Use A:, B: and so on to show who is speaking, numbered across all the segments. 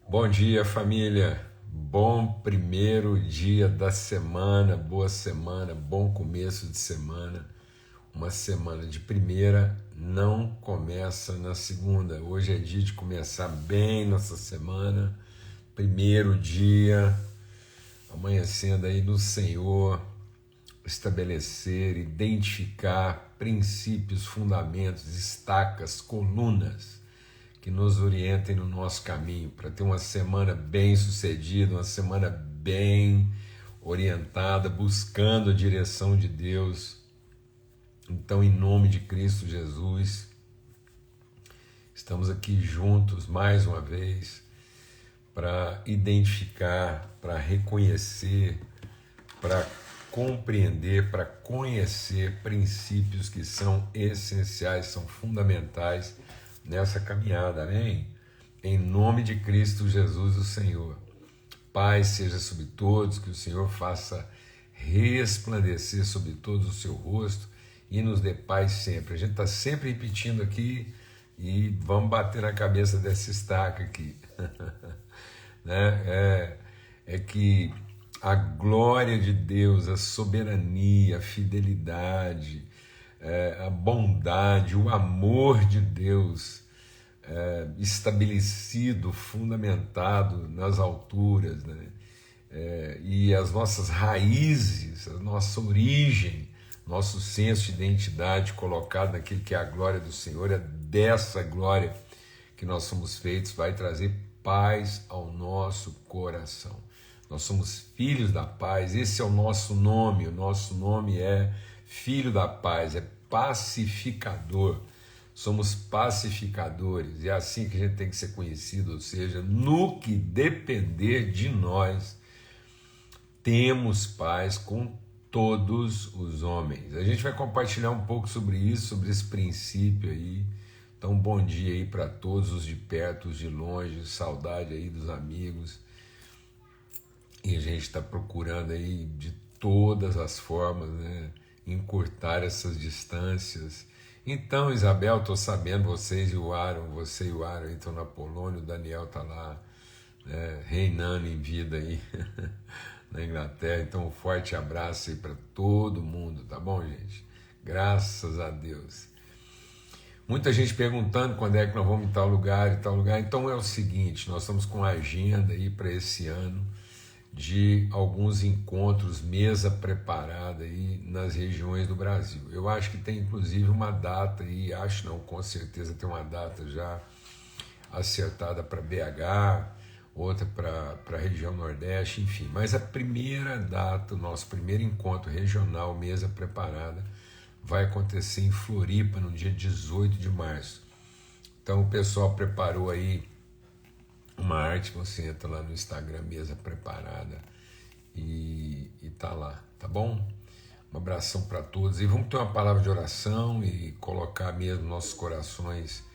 A: Bom dia, família. Bom primeiro dia da semana, boa semana, bom começo de semana. Uma semana de primeira não começa na segunda. Hoje é dia de começar bem nossa semana. Primeiro dia, amanhecendo aí no Senhor, estabelecer, identificar princípios, fundamentos, estacas, colunas que nos orientem no nosso caminho, para ter uma semana bem sucedida, uma semana bem orientada, buscando a direção de Deus. Então, em nome de Cristo Jesus, estamos aqui juntos mais uma vez para identificar, para reconhecer, para compreender, para conhecer princípios que são essenciais, são fundamentais nessa caminhada, amém? Em nome de Cristo Jesus, o Senhor. Paz seja sobre todos, que o Senhor faça resplandecer sobre todos o seu rosto e nos dê paz sempre. A gente está sempre repetindo aqui e vamos bater na cabeça dessa estaca aqui. Né? É que a glória de Deus, a soberania, a fidelidade, a bondade, o amor de Deus estabelecido, fundamentado nas alturas, né? E as nossas raízes, a nossa origem, nosso senso de identidade colocado naquilo que é a glória do Senhor, é dessa glória que nós somos feitos, vai trazer paz ao nosso coração. Nós somos filhos da paz, esse é o nosso nome é Filho da Paz, é pacificador. Somos pacificadores, e é assim que a gente tem que ser conhecido, ou seja, no que depender de nós, temos paz com todos os homens. A gente vai compartilhar um pouco sobre isso, sobre esse princípio aí. Então, bom dia aí para todos, os de perto, os de longe, saudade aí dos amigos. E a gente está procurando aí de todas as formas, né, encurtar essas distâncias. Então, Isabel, estou sabendo, você e o Aaron estão na Polônia, o Daniel está lá, né, reinando em vida aí na Inglaterra. Então, um forte abraço aí para todo mundo, tá bom, gente? Graças a Deus. Muita gente perguntando quando é que nós vamos em tal lugar e tal lugar. Então é o seguinte, nós estamos com a agenda aí para esse ano de alguns encontros, mesa preparada aí nas regiões do Brasil. Eu acho que tem inclusive uma data aí, acho não, com certeza tem uma data já acertada para BH, outra para a região Nordeste, enfim. Mas a primeira data, o nosso primeiro encontro regional, mesa preparada, vai acontecer em Floripa no dia 18 de março. Então o pessoal preparou aí uma arte, você entra lá no Instagram, mesa preparada, e tá lá, tá bom? Um abração para todos, e vamos ter uma palavra de oração e colocar mesmo nossos corações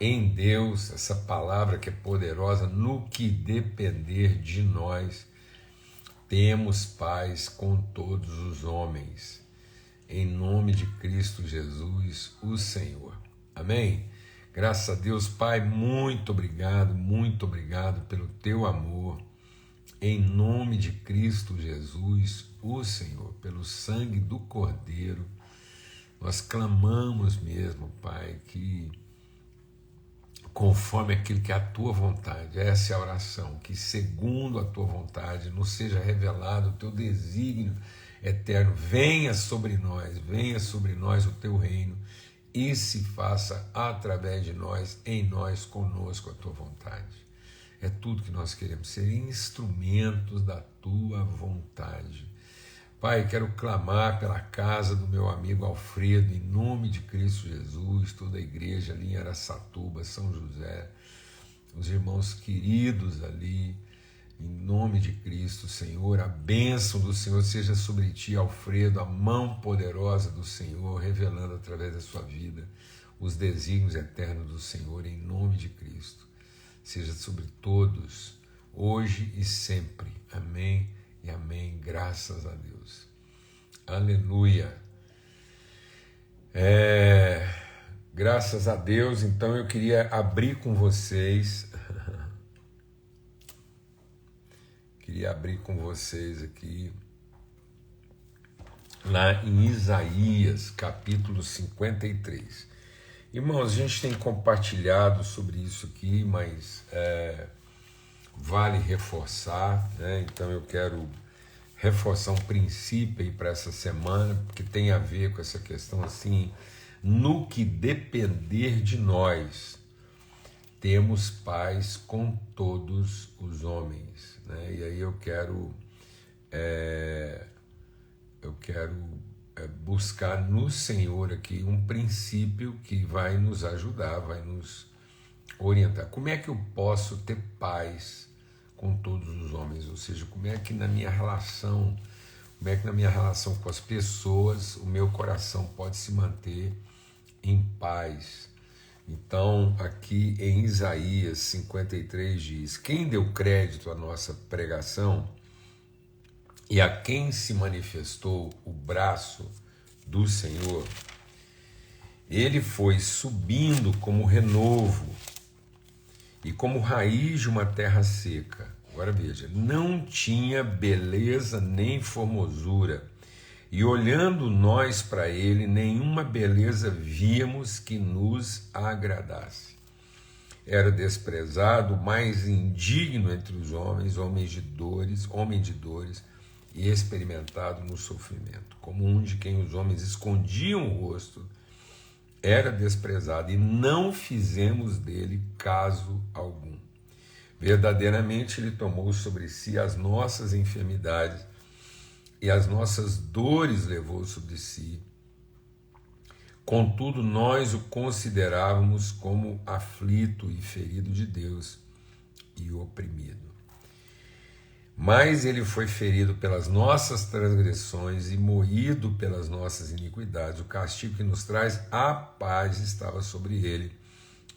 A: em Deus, essa palavra que é poderosa, no que depender de nós, temos paz com todos os homens, em nome de Cristo Jesus, o Senhor. Amém? Graças a Deus, Pai, muito obrigado pelo teu amor, em nome de Cristo Jesus, o Senhor, pelo sangue do Cordeiro. Nós clamamos mesmo, Pai, que conforme aquilo que é a tua vontade, essa é a oração, que segundo a tua vontade nos seja revelado o teu desígnio eterno, venha sobre nós o teu reino, e se faça através de nós, em nós, conosco, a tua vontade. É tudo que nós queremos, ser instrumentos da tua vontade. Pai, quero clamar pela casa do meu amigo Alfredo, em nome de Cristo Jesus, toda a igreja ali em Araçatuba, São José, os irmãos queridos ali, em nome de Cristo, Senhor, a bênção do Senhor seja sobre ti, Alfredo, a mão poderosa do Senhor, revelando através da sua vida os desígnios eternos do Senhor, em nome de Cristo. Seja sobre todos, hoje e sempre. Amém e amém, graças a Deus. Aleluia. Graças a Deus, então eu queria abrir com vocês queria abrir com vocês aqui, lá em Isaías, capítulo 53. Irmãos, a gente tem compartilhado sobre isso aqui, mas vale reforçar, né? Então eu quero reforçar um princípio aí para essa semana, que tem a ver com essa questão assim, no que depender de nós, temos paz com todos os homens, né? E aí eu quero buscar no Senhor aqui um princípio que vai nos ajudar, vai nos orientar. Como é que eu posso ter paz com todos os homens? Ou seja, como é que na minha relação com as pessoas, o meu coração pode se manter em paz? Então, aqui em Isaías 53 diz: quem deu crédito à nossa pregação e a quem se manifestou o braço do Senhor, ele foi subindo como renovo e como raiz de uma terra seca. Agora veja, não tinha beleza nem formosura, e olhando nós para ele, nenhuma beleza víamos que nos agradasse. Era desprezado, mais indigno entre os homens, homem de dores, e experimentado no sofrimento. Como um de quem os homens escondiam o rosto, era desprezado, e não fizemos dele caso algum. Verdadeiramente ele tomou sobre si as nossas enfermidades, e as nossas dores levou sobre si. Contudo, nós o considerávamos como aflito e ferido de Deus e oprimido. Mas ele foi ferido pelas nossas transgressões e moído pelas nossas iniquidades. O castigo que nos traz a paz estava sobre ele,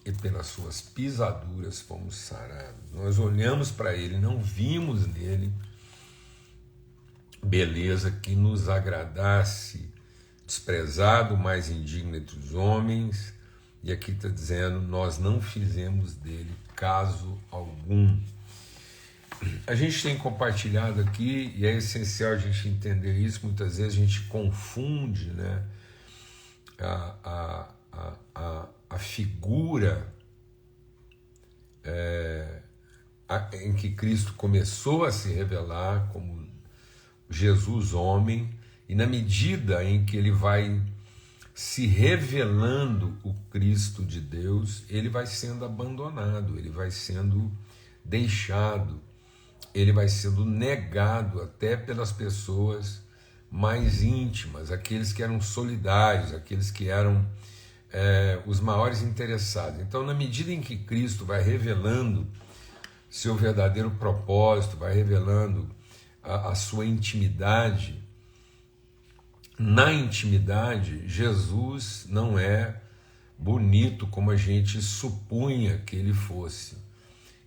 A: e pelas suas pisaduras fomos sarados. Nós olhamos para ele, não vimos nele beleza que nos agradasse, desprezado, mais indigno entre os homens, e aqui está dizendo, nós não fizemos dele caso algum. A gente tem compartilhado aqui, e é essencial a gente entender isso, muitas vezes a gente confunde, né, a figura em que Cristo começou a se revelar como Jesus homem, e na medida em que ele vai se revelando o Cristo de Deus, ele vai sendo abandonado, ele vai sendo deixado, ele vai sendo negado até pelas pessoas mais íntimas, aqueles que eram solidários, aqueles que eram os maiores interessados. Então, na medida em que Cristo vai revelando seu verdadeiro propósito, vai revelando a sua intimidade, na intimidade, Jesus não é bonito como a gente supunha que ele fosse.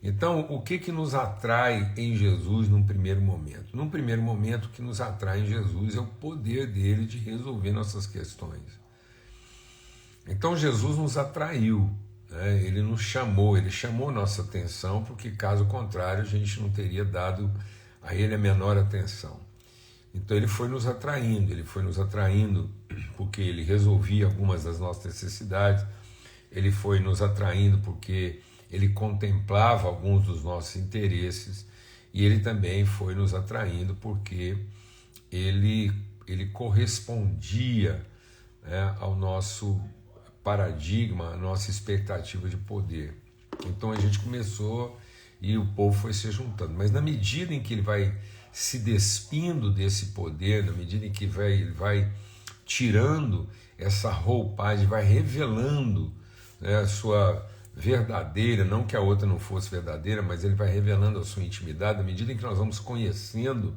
A: Então, o que nos atrai em Jesus num primeiro momento? Num primeiro momento, o que nos atrai em Jesus é o poder dele de resolver nossas questões. Então, Jesus nos atraiu, né? Ele nos chamou, ele chamou nossa atenção, porque caso contrário, a gente não teria dado a ele a menor atenção. Então ele foi nos atraindo porque ele resolvia algumas das nossas necessidades, ele foi nos atraindo porque ele contemplava alguns dos nossos interesses, e ele também foi nos atraindo porque ele correspondia, né, ao nosso paradigma, à nossa expectativa de poder. Então a gente começou e o povo foi se juntando, mas na medida em que ele vai se despindo desse poder, na medida em que ele vai tirando essa roupagem, vai revelando, né, a sua verdadeira, não que a outra não fosse verdadeira, mas ele vai revelando a sua intimidade. À medida em que nós vamos conhecendo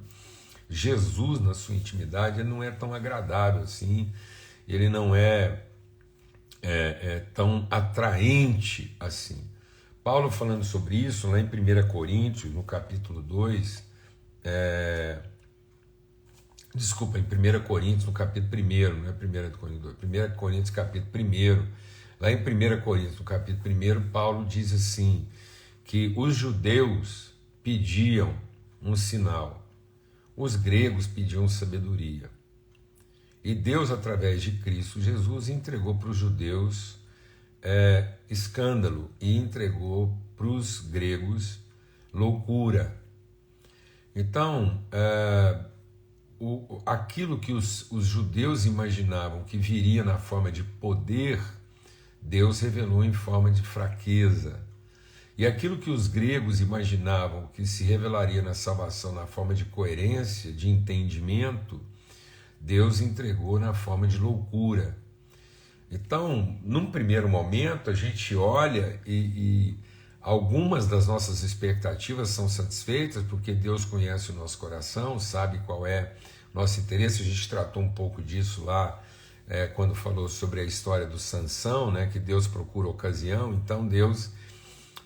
A: Jesus na sua intimidade, ele não é tão agradável assim, ele não é tão atraente assim. Paulo falando sobre isso lá em 1 Coríntios, no capítulo 2, em 1 Coríntios, no capítulo 1, não é 1 Coríntios 2, 1 Coríntios capítulo 1, lá em 1 Coríntios, no capítulo 1, Paulo diz assim, que os judeus pediam um sinal. Os gregos pediam sabedoria. E Deus, através de Cristo Jesus, entregou para os judeus escândalo e entregou para os gregos loucura. Então, aquilo que os judeus imaginavam que viria na forma de poder, Deus revelou em forma de fraqueza. E aquilo que os gregos imaginavam que se revelaria na salvação na forma de coerência, de entendimento, Deus entregou na forma de loucura. Então, num primeiro momento, a gente olha e algumas das nossas expectativas são satisfeitas, porque Deus conhece o nosso coração, sabe qual é o nosso interesse. A gente tratou um pouco disso lá, quando falou sobre a história do Sansão, né, que Deus procura ocasião. Então Deus,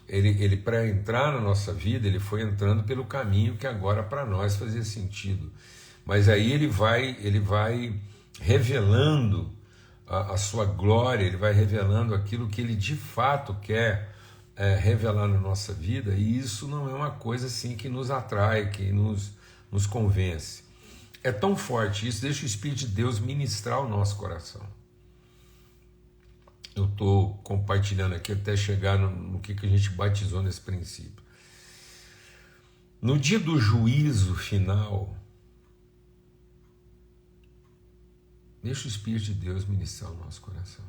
A: ele para entrar na nossa vida, ele foi entrando pelo caminho que agora para nós fazia sentido. Mas aí ele vai revelando a sua glória, ele vai revelando aquilo que ele de fato quer revelar na nossa vida, e isso não é uma coisa assim que nos atrai, que nos convence. É tão forte isso, deixa o Espírito de Deus ministrar o nosso coração. Eu estou compartilhando aqui até chegar no que a gente batizou nesse princípio. No dia do juízo final, deixa o Espírito de Deus ministrar o nosso coração.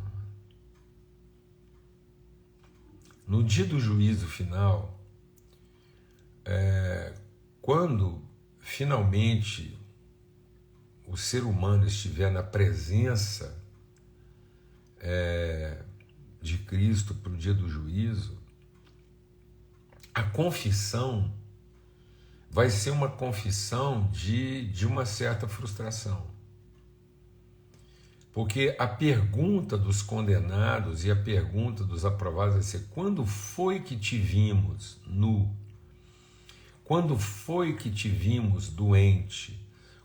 A: No dia do juízo final, quando finalmente o ser humano estiver na presença de Cristo para o dia do juízo, a confissão vai ser uma confissão de uma certa frustração. Porque a pergunta dos condenados e a pergunta dos aprovados vai ser: quando foi que te vimos nu? Quando foi que te vimos doente?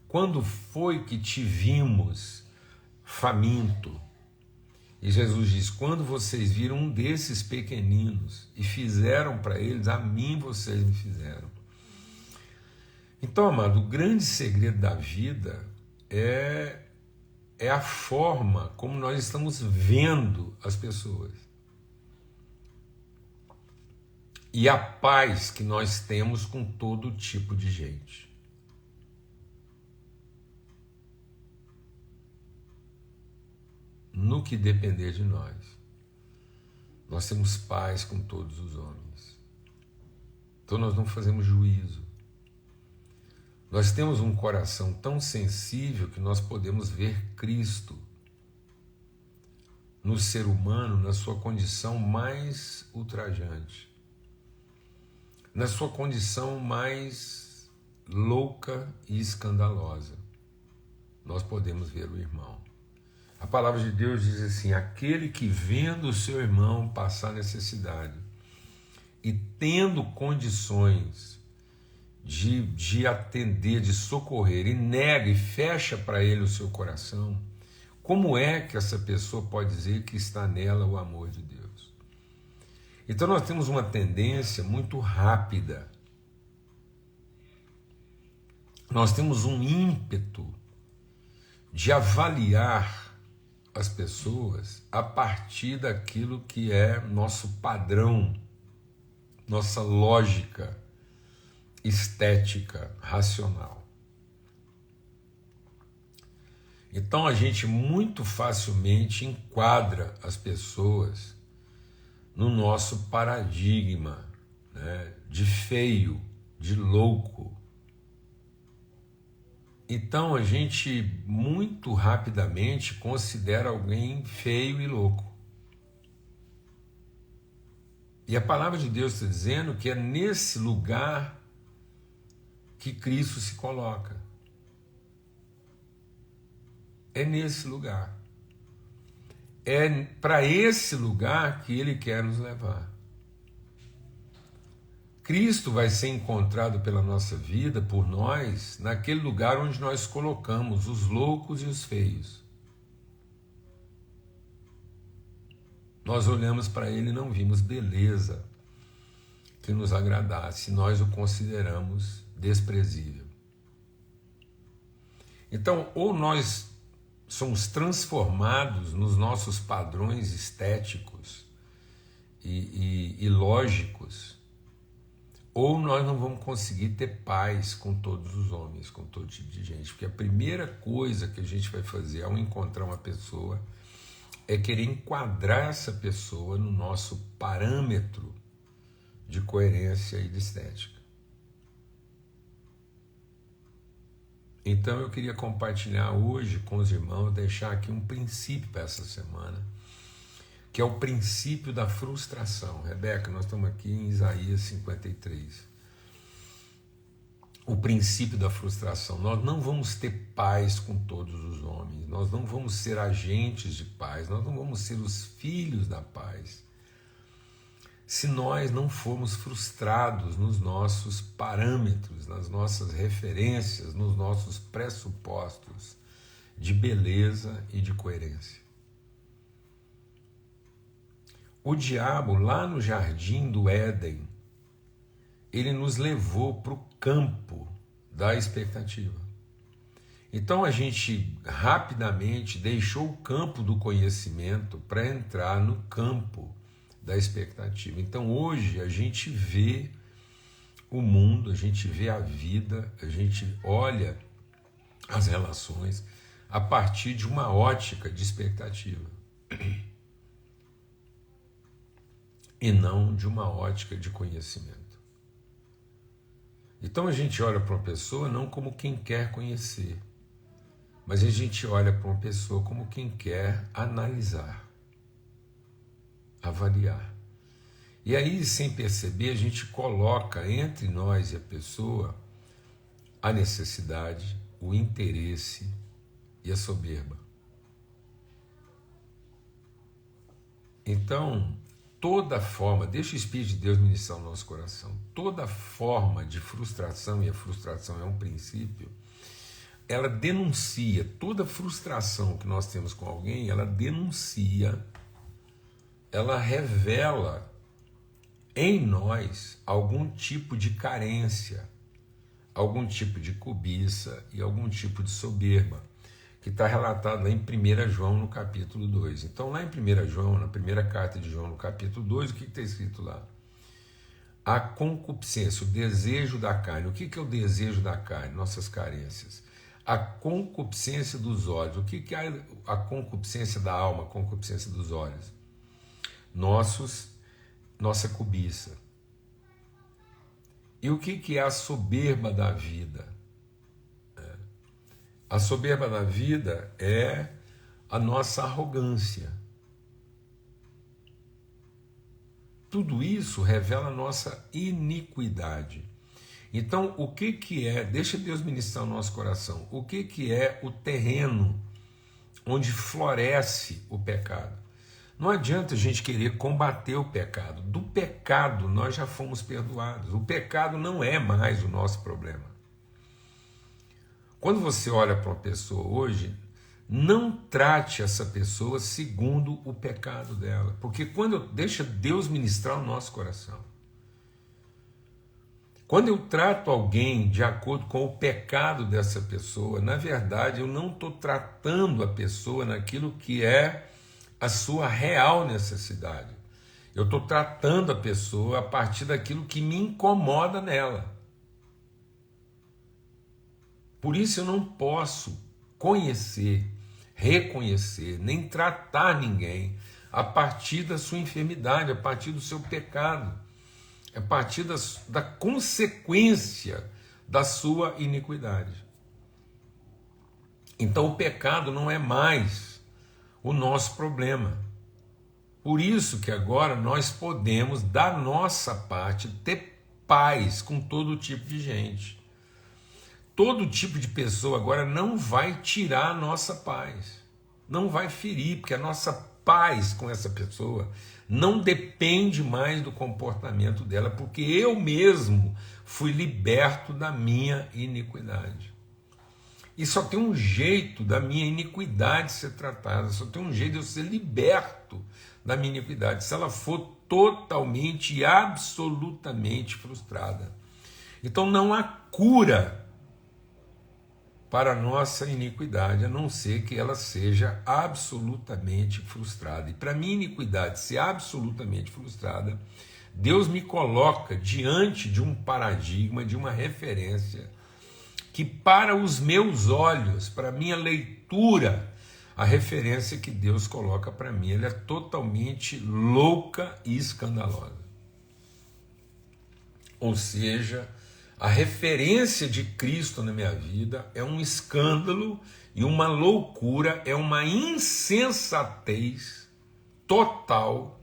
A: Quando foi que te vimos faminto? E Jesus diz: quando vocês viram um desses pequeninos e fizeram para eles, a mim vocês me fizeram. Então, amado, o grande segredo da vida é a forma como nós estamos vendo as pessoas. E a paz que nós temos com todo tipo de gente. No que depender de nós, nós temos paz com todos os homens. Então nós não fazemos juízo. Nós temos um coração tão sensível que nós podemos ver Cristo no ser humano, na sua condição mais ultrajante, na sua condição mais louca e escandalosa. Nós podemos ver o irmão. A palavra de Deus diz assim: aquele que vendo o seu irmão passar necessidade e tendo condições de atender, de socorrer, e nega e fecha para ele o seu coração, como é que essa pessoa pode dizer que está nela o amor de Deus? Então nós temos uma tendência muito rápida, nós temos um ímpeto de avaliar as pessoas a partir daquilo que é nosso padrão, nossa lógica estética, racional. Então a gente muito facilmente enquadra as pessoas no nosso paradigma, né, de feio, de louco. Então a gente muito rapidamente considera alguém feio e louco. E a palavra de Deus está dizendo que é nesse lugar que Cristo se coloca. É nesse lugar. É para esse lugar que Ele quer nos levar. Cristo vai ser encontrado pela nossa vida, por nós, naquele lugar onde nós colocamos os loucos e os feios. Nós olhamos para Ele e não vimos beleza que nos agradasse. Nós o consideramos desprezível. Então, ou nós somos transformados nos nossos padrões estéticos e lógicos, ou nós não vamos conseguir ter paz com todos os homens, com todo tipo de gente. Porque a primeira coisa que a gente vai fazer ao encontrar uma pessoa é querer enquadrar essa pessoa no nosso parâmetro de coerência e de estética. Então eu queria compartilhar hoje com os irmãos, deixar aqui um princípio para essa semana, que é o princípio da frustração. Rebeca, nós estamos aqui em Isaías 53. O princípio da frustração. Nós não vamos ter paz com todos os homens, nós não vamos ser agentes de paz, nós não vamos ser os filhos da paz, se nós não formos frustrados nos nossos parâmetros, nas nossas referências, nos nossos pressupostos de beleza e de coerência. O diabo, lá no jardim do Éden, ele nos levou para o campo da expectativa. Então a gente rapidamente deixou o campo do conhecimento para entrar no campo da expectativa. Então hoje a gente vê o mundo, a gente vê a vida, a gente olha as relações a partir de uma ótica de expectativa e não de uma ótica de conhecimento. Então a gente olha para uma pessoa não como quem quer conhecer, mas a gente olha para uma pessoa como quem quer analisar, avaliar. E aí, sem perceber, a gente coloca entre nós e a pessoa a necessidade, o interesse e a soberba. Então, toda forma, deixa o Espírito de Deus ministrar o nosso coração, toda forma de frustração, e a frustração é um princípio, ela denuncia, toda frustração que nós temos com alguém, ela denuncia, ela revela em nós algum tipo de carência, algum tipo de cobiça e algum tipo de soberba, que está relatado lá em 1 João, no capítulo 2. Então, lá em 1 João, na primeira carta de João, no capítulo 2, o que está escrito lá? A concupiscência, o desejo da carne. O que é o desejo da carne? Nossas carências. A concupiscência dos olhos. O que é a concupiscência da alma, a concupiscência dos olhos? Nossa cobiça. E o que é a soberba da vida? A soberba da vida é a nossa arrogância. Tudo isso revela a nossa iniquidade. Então, o que é, deixa Deus ministrar o nosso coração, o que é o terreno onde floresce o pecado? Não adianta a gente querer combater o pecado. Do pecado nós já fomos perdoados. O pecado não é mais o nosso problema. Quando você olha para uma pessoa hoje, não trate essa pessoa segundo o pecado dela. Porque deixa Deus ministrar o nosso coração. Quando eu trato alguém de acordo com o pecado dessa pessoa, na verdade eu não estou tratando a pessoa naquilo que é a sua real necessidade. Eu estou tratando a pessoa a partir daquilo que me incomoda nela. Por isso eu não posso conhecer, reconhecer, nem tratar ninguém a partir da sua enfermidade, a partir do seu pecado, a partir da consequência da sua iniquidade. Então o pecado não é mais o nosso problema. Por isso que agora nós podemos, da nossa parte, ter paz com todo tipo de gente. Todo tipo de pessoa agora não vai tirar a nossa paz, não vai ferir, porque a nossa paz com essa pessoa não depende mais do comportamento dela, porque eu mesmo fui liberto da minha iniquidade. E só tem um jeito da minha iniquidade ser tratada, só tem um jeito de eu ser liberto da minha iniquidade, se ela for totalmente e absolutamente frustrada. Então não há cura para a nossa iniquidade, a não ser que ela seja absolutamente frustrada. E para a minha iniquidade ser absolutamente frustrada, Deus me coloca diante de um paradigma, de uma referência, que para os meus olhos, para a minha leitura, a referência que Deus coloca para mim, ela é totalmente louca e escandalosa. Ou seja, a referência de Cristo na minha vida é um escândalo e uma loucura, é uma insensatez total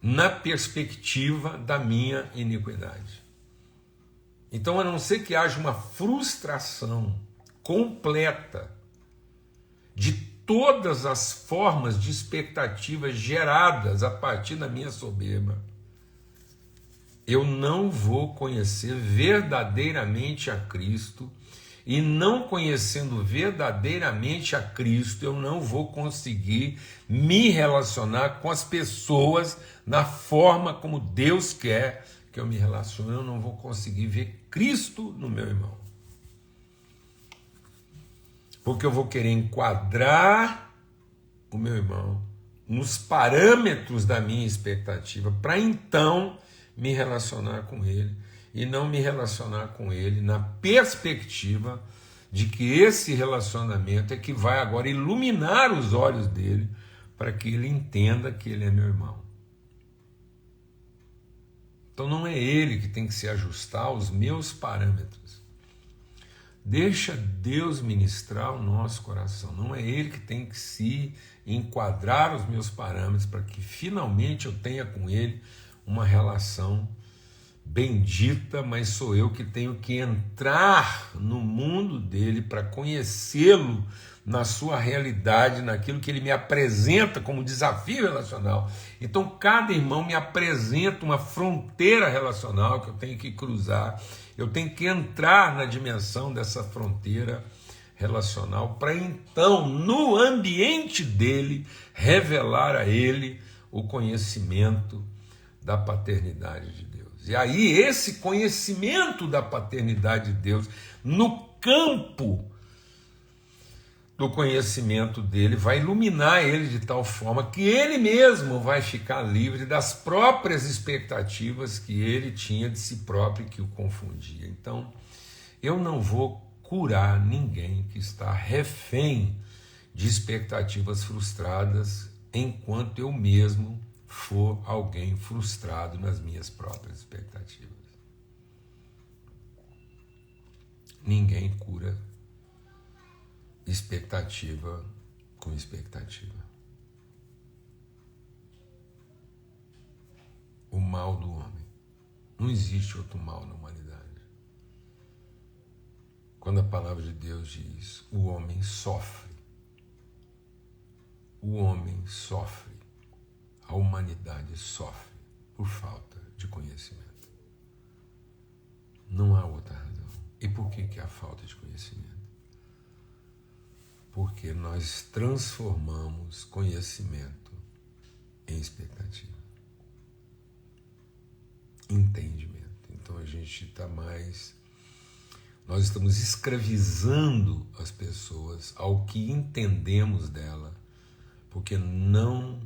A: na perspectiva da minha iniquidade. Então, a não ser que haja uma frustração completa de todas as formas de expectativas geradas a partir da minha soberba, eu não vou conhecer verdadeiramente a Cristo, e não conhecendo verdadeiramente a Cristo, eu não vou conseguir me relacionar com as pessoas na forma como Deus quer que eu me relacione. Eu não vou conseguir ver Cristo no meu irmão, porque eu vou querer enquadrar o meu irmão nos parâmetros da minha expectativa, para então me relacionar com ele, e não me relacionar com ele na perspectiva de que esse relacionamento é que vai agora iluminar os olhos dele, para que ele entenda que ele é meu irmão. Então não é ele que tem que se ajustar aos meus parâmetros. Deixa Deus ministrar o nosso coração. Não é ele que tem que se enquadrar aos meus parâmetros, para que finalmente eu tenha com ele uma relação bendita, mas sou eu que tenho que entrar no mundo dele para conhecê-lo na sua realidade, naquilo que ele me apresenta como desafio relacional. Então cada irmão me apresenta uma fronteira relacional que eu tenho que cruzar, eu tenho que entrar na dimensão dessa fronteira relacional, para então, no ambiente dele, revelar a ele o conhecimento da paternidade de Deus. E aí esse conhecimento da paternidade de Deus, no campo do conhecimento dele, vai iluminar ele de tal forma que ele mesmo vai ficar livre das próprias expectativas que ele tinha de si próprio, que o confundia. Então, eu não vou curar ninguém que está refém de expectativas frustradas, enquanto eu mesmo for alguém frustrado nas minhas próprias expectativas. Ninguém cura expectativa com expectativa. O mal do homem. Não existe outro mal na humanidade. Quando a palavra de Deus diz, o homem sofre. O homem sofre. A humanidade sofre por falta de conhecimento. Não há outra razão. E por que há falta de conhecimento? Porque nós transformamos conhecimento em expectativa. Entendimento. Então a gente está mais... Nós estamos escravizando as pessoas ao que entendemos dela, porque não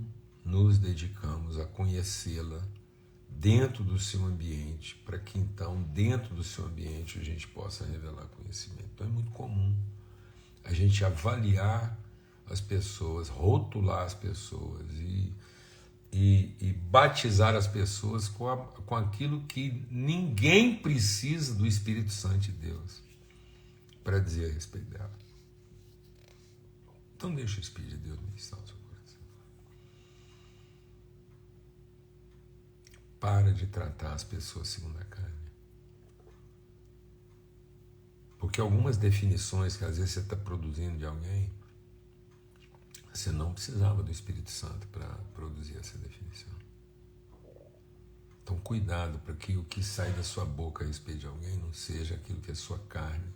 A: nos dedicamos a conhecê-la dentro do seu ambiente, para que então, dentro do seu ambiente, a gente possa revelar conhecimento. Então é muito comum a gente avaliar as pessoas, rotular as pessoas e batizar as pessoas com aquilo que ninguém precisa do Espírito Santo de Deus para dizer a respeito dela. Então deixa o Espírito de Deus ministrar o seu coração. Para de tratar as pessoas segundo a carne. Porque algumas definições que às vezes você está produzindo de alguém, você não precisava do Espírito Santo para produzir essa definição. Então cuidado para que o que sai da sua boca a respeito de alguém não seja aquilo que a sua carne,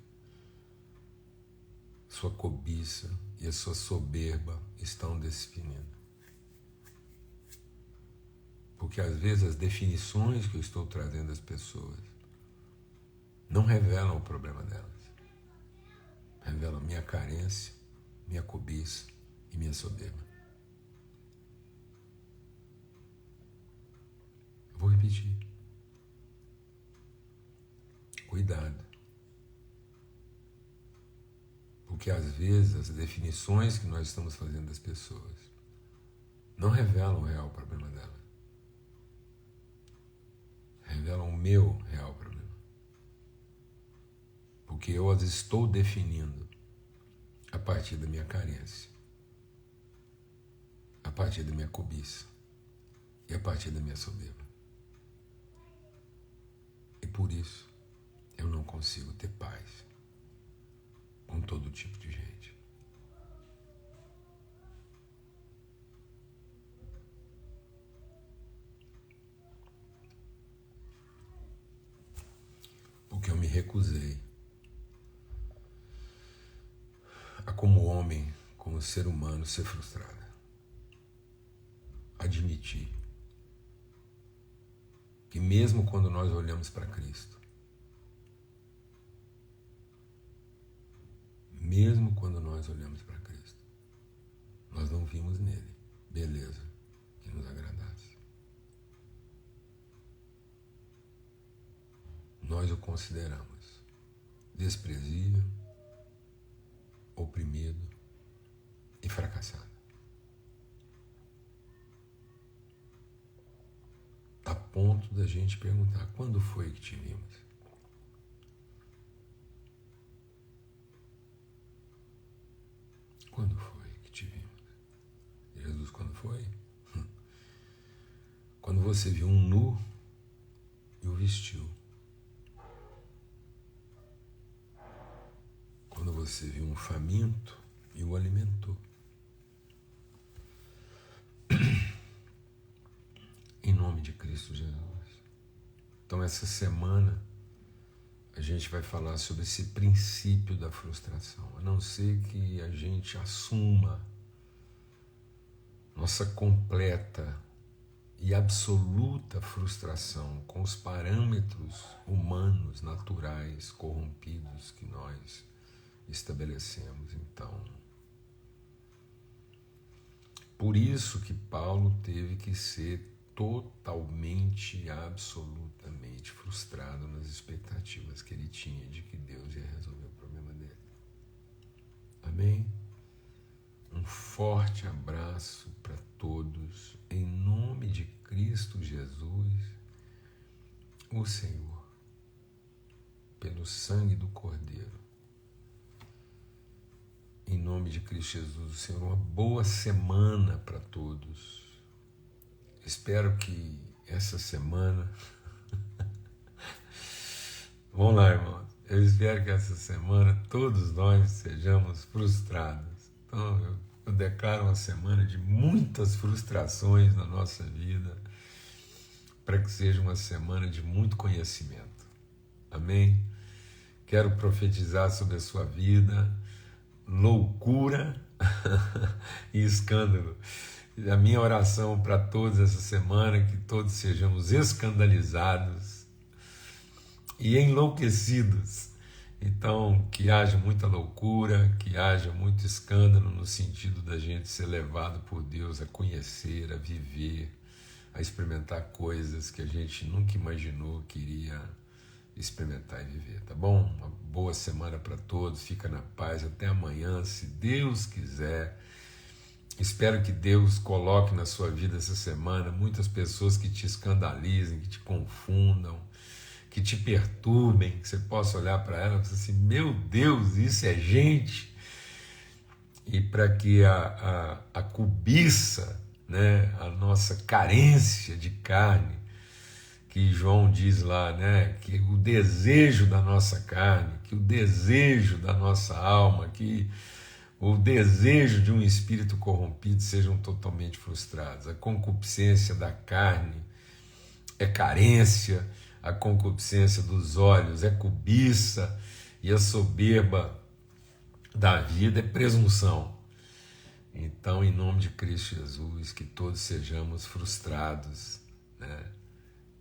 A: sua cobiça e a sua soberba estão definindo. Porque às vezes as definições que eu estou trazendo às pessoas não revelam o problema delas. Revelam minha carência, minha cobiça e minha soberba. Eu vou repetir. Cuidado. Porque às vezes as definições que nós estamos fazendo das pessoas não revelam o real problema dela. Revelam o meu real problema. Porque eu as estou definindo a partir da minha carência, a partir da minha cobiça e a partir da minha soberba. E por isso eu não consigo ter paz com todo tipo de gente. Porque eu me recusei a, como homem, como ser humano, ser frustrado. Admitir que mesmo quando nós olhamos para Cristo, mesmo quando nós olhamos para Cristo, nós não vimos nele beleza que nos agradasse. Nós o consideramos desprezível, oprimido e fracassado. A ponto da gente perguntar: quando foi que te vimos? Quando foi que te vimos? Jesus, quando foi? Quando você viu um nu e o vestiu. Quando você viu um faminto e o alimentou. Em nome de Cristo Jesus. Então essa semana a gente vai falar sobre esse princípio da frustração. A não ser que a gente assuma nossa completa e absoluta frustração com os parâmetros humanos, naturais, corrompidos que nós estabelecemos. Então, por isso que Paulo teve que ser totalmente, absolutamente frustrado nas expectativas que ele tinha de que Deus ia resolver o problema dele. Amém? Um forte abraço para todos, em nome de Cristo Jesus, o Senhor, pelo sangue do Cordeiro. Em nome de Cristo Jesus, o Senhor, uma boa semana para todos. Espero que essa semana... Vamos lá, irmãos. Eu espero que essa semana todos nós sejamos frustrados. Então, eu declaro uma semana de muitas frustrações na nossa vida, para que seja uma semana de muito conhecimento. Amém? Quero profetizar sobre a sua vida loucura e escândalo. A minha oração para todos essa semana é que todos sejamos escandalizados e enlouquecidos. Então, que haja muita loucura, que haja muito escândalo no sentido da gente ser levado por Deus a conhecer, a viver, a experimentar coisas que a gente nunca imaginou que iria experimentar e viver, tá bom? Uma boa semana para todos, fica na paz, até amanhã, se Deus quiser. Espero que Deus coloque na sua vida essa semana muitas pessoas que te escandalizem, que te confundam, que te perturbem, que você possa olhar para ela e dizer assim: meu Deus, isso é gente. E para que a cobiça, né, a nossa carência de carne, que João diz lá, né, que o desejo da nossa carne, que o desejo da nossa alma, que o desejo de um espírito corrompido sejam totalmente frustrados. A concupiscência da carne é carência, a concupiscência dos olhos é cobiça, e a soberba da vida é presunção. Então, em nome de Cristo Jesus, que todos sejamos frustrados,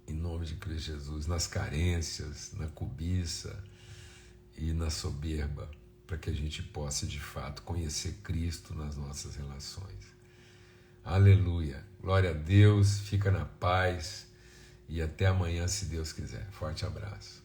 A: em nome de Cristo Jesus, nas carências, na cobiça e na soberba, para que a gente possa de fato conhecer Cristo nas nossas relações. Aleluia, glória a Deus, fica na paz e até amanhã, se Deus quiser. Forte abraço.